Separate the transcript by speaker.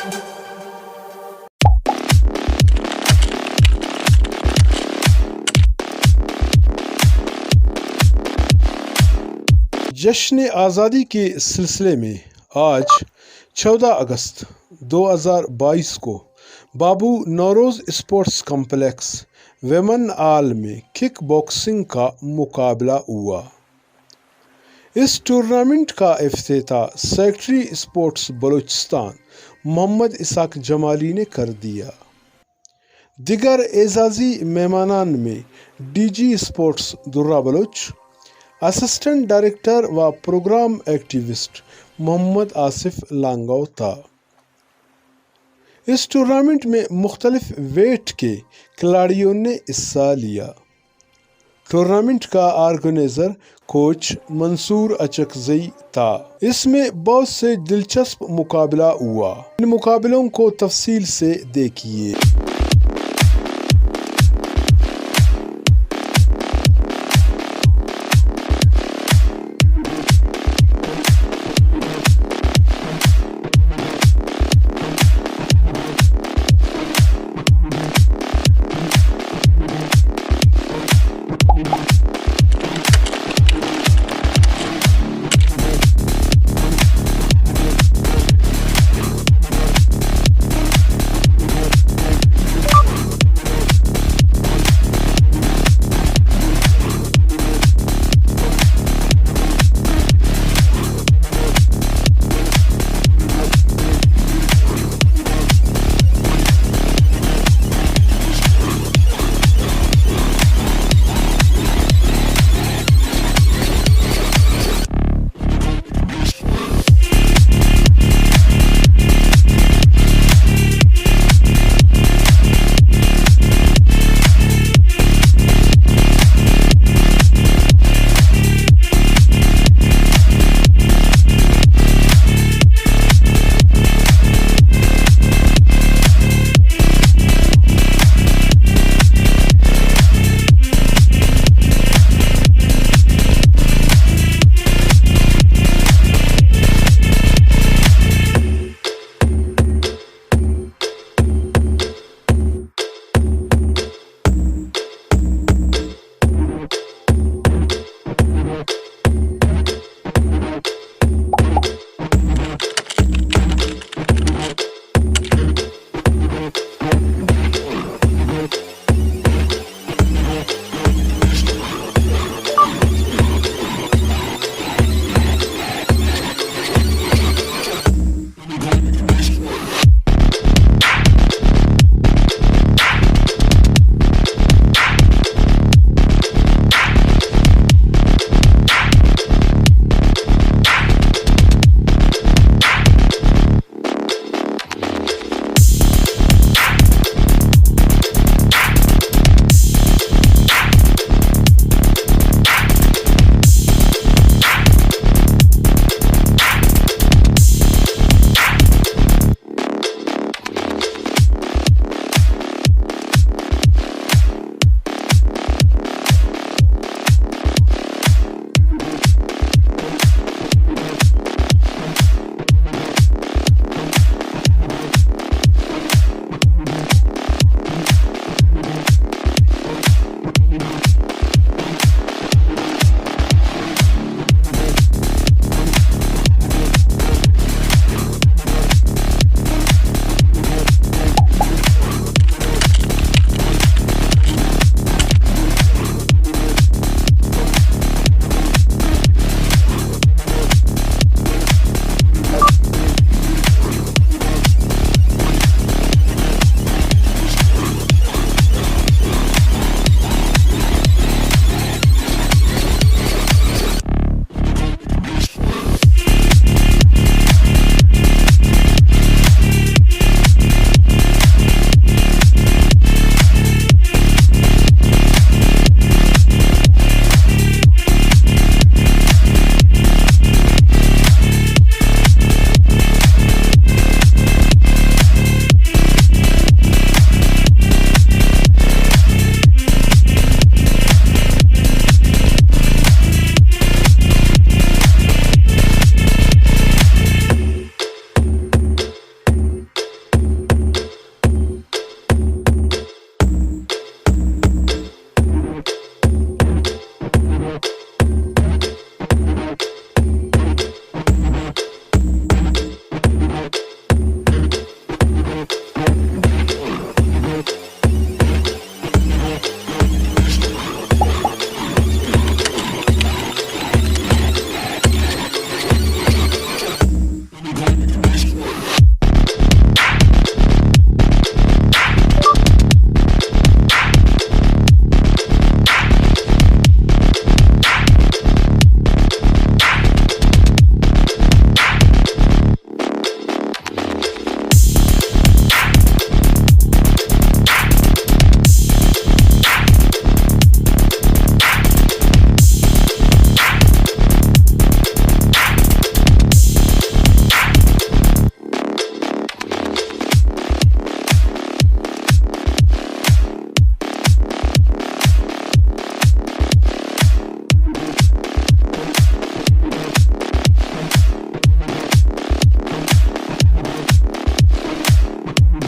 Speaker 1: जश्न आज़ादी के सिलसिले में आज 14 अगस्त 2022 को बाबू नौरोज़ स्पोर्ट्स कॉम्प्लेक्स वेमन आल में किक बॉक्सिंग का मुकाबला हुआ। इस टूर्नामेंट का इफ्तिताह सेक्रेटरी स्पोर्ट्स बलूचिस्तान मोहम्मद इसाक जमाली ने कर दिया। दिगर एजाजी मेहमानान में DG sports Durra Baloch, assistant director व प्रोग्राम एक्टिविस्ट मोहम्मद आसिफ लांगो था। इस टूर्नामेंट में मुख्तलिफ वेट के खिलाड़ियों ने हिस्सा लिया। टूर्नामेंट का ऑर्गेनाइजर कोच मंसूर अचकजई था। इसमें बहुत से दिलचस्प मुकाबला हुआ। इन मुकाबलों को तफसील से देखिए।